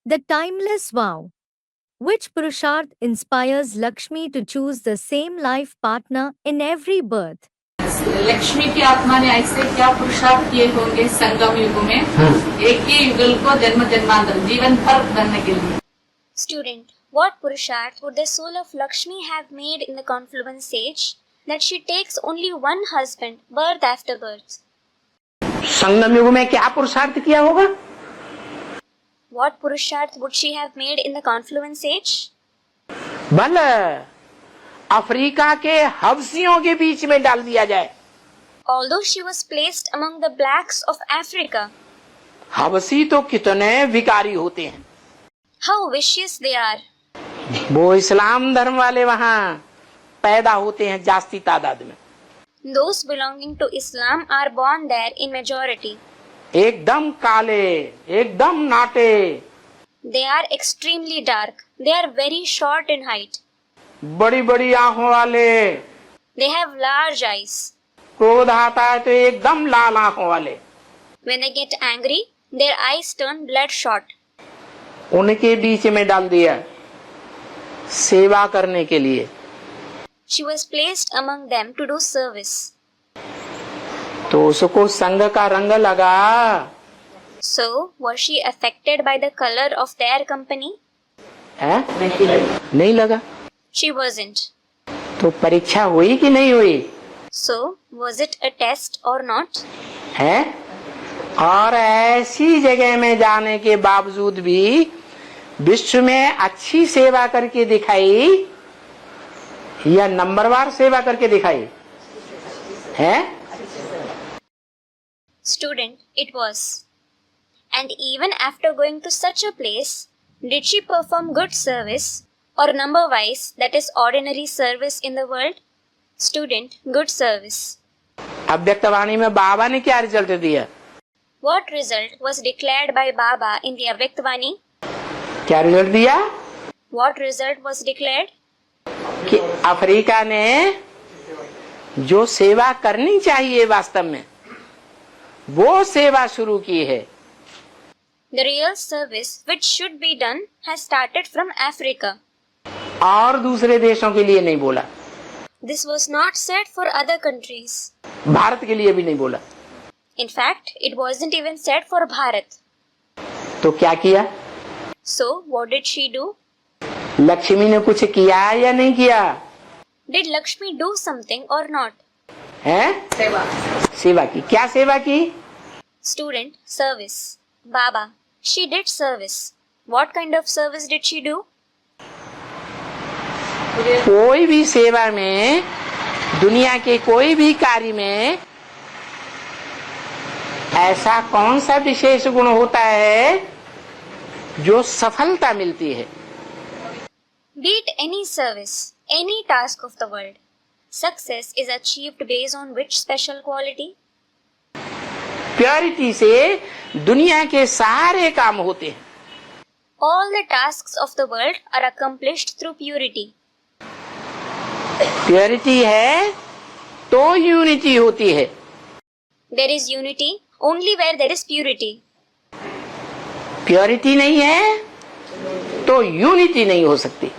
The timeless vow. Which Purusharth inspires Lakshmi to choose the same life partner in every birth? Lakshmi की आत्मा ने ऐसे क्या पुरुषार्थ किए होंगे संगम युग में एक ही युगल को जन्म जन्मांतर जीवन भर बनने के लिए. Student, what Purusharth would the soul of Lakshmi have made in the confluence age that she takes only one husband birth after birth? संगम युग में क्या पुरुषार्थ किया होगा? What Purusharth would she have made in the confluence age? भले Africa के हबसियों के बीच में डाल दिया जाए. Although she was placed among the blacks of Africa. हबसी तो कितने विकारी होते हैं. How vicious they are. वो इस्लाम धर्म वाले वहाँ पैदा होते हैं जास्ती तादाद में. Those belonging to Islam are born there in majority. एकदम काले, एकदम नाटे. They are extremely dark. They are very short in height. बड़ी बड़ी आंखों वाले. They have large eyes. क्रोध आता है तो एकदम लाल आंखों वाले. When they get angry, their eyes turn bloodshot. उनके बीच में डाल दिया सेवा करने के लिए. She was placed among them to do service. तो उसको संग का रंग लगा. So, was she affected by the color of their company? है? नहीं लगा. She wasn't. तो परीक्षा हुई कि नहीं हुई? So, was it a test or not? है? और ऐसी जगह में जाने के बावजूद भी विश्व में अच्छी सेवा करके दिखाई या नंबरवार सेवा करके दिखाई है? Student, it was. And even after going to such a place, did she perform good service or number-wise, that is ordinary service in the world? Student, good service. अव्यक्तवाणी में बाबा ने क्या रिजल्ट दिया? What result was declared by Baba in the Avyaktvani? क्या result दिया? What result was declared? कि Africa ने जो सेवा करनी चाहिए वास्तव में वो सेवा शुरू की है. The real service which should be done has started from Africa. और दूसरे देशों के लिए नहीं बोला. This was not said for other countries. Bharat के लिए भी नहीं बोला. In fact, it wasn't even said for Bharat. तो क्या किया? So, what did she do? Lakshmi ने कुछ किया या नहीं किया? Did Lakshmi do something or not? हैं? सेवा. सेवा की. क्या सेवा की? Student, service. Baba, she did service. What kind of service did she do? कोई भी सेवा में, दुनिया के कोई भी कार्य में ऐसा कौन सा विशेष गुण होता है जो सफलता मिलती है? Be it any service, any task of the world, success is achieved based on which special quality? Purity से दुनिया के सारे काम होते हैं. All the tasks of the world are accomplished through purity. Purity है तो यूनिटी होती है. There is unity only where there is purity. Purity नहीं है तो यूनिटी नहीं हो सकती.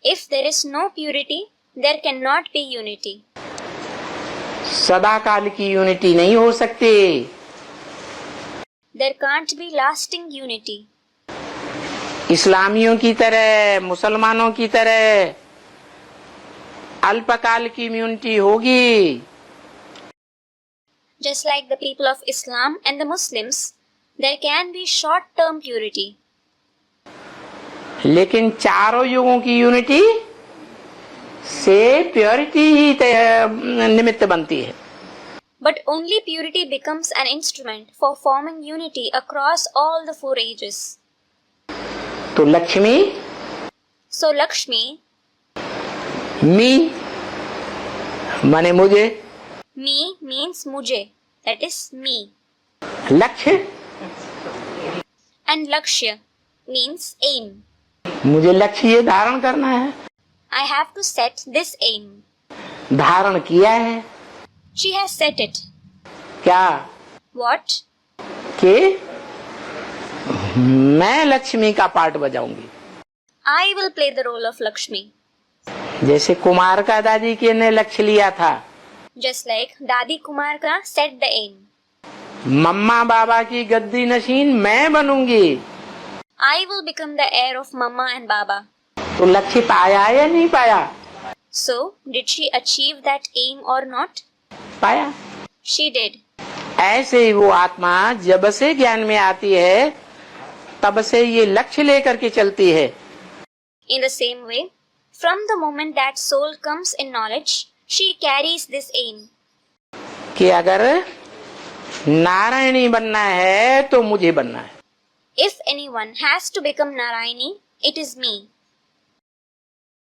If there is no purity, there cannot be unity. सदा काल की यूनिटी नहीं हो सकती. There can't be lasting unity. इस्लामियों की तरह, मुसलमानों की तरह अल्पकाल की यूनिटी होगी. Just like the people of Islam and the Muslims, there can be short-term purity. लेकिन चारों युगों की यूनिटी से प्योरिटी ही निमित्त बनती है. But only purity becomes an instrument for forming unity across all the four ages. तो लक्ष्मी So Lakshmi, मी माने मुझे, me means mujhe, that is me. लक्ष्य And Lakshya means aim. मुझे लक्ष्य ये धारण करना है. I have to set this aim. धारण किया है. She has set it. क्या? What? कि मैं लक्ष्मी का part बजाऊंगी। I will play the role of Lakshmi. जैसे कुमार का दादी के ने लक्ष्य लिया था, Just like Dadi Kumarka set the aim. मम्मा बाबा की गद्दी नशीन मैं बनूंगी, I will become the heir of Mama and Baba. तो लक्ष्य पाया या नहीं पाया? So, did she achieve that aim or not? पाया। She did. ऐसे ही वो आत्मा जब से ज्ञान में आती है तब से ये लक्ष्य लेकर के चलती है। In the same way, from the moment that soul comes in knowledge, she carries this aim. कि अगर नारायणी बनना है तो मुझे बनना है। If anyone has to become Narayani, it is me.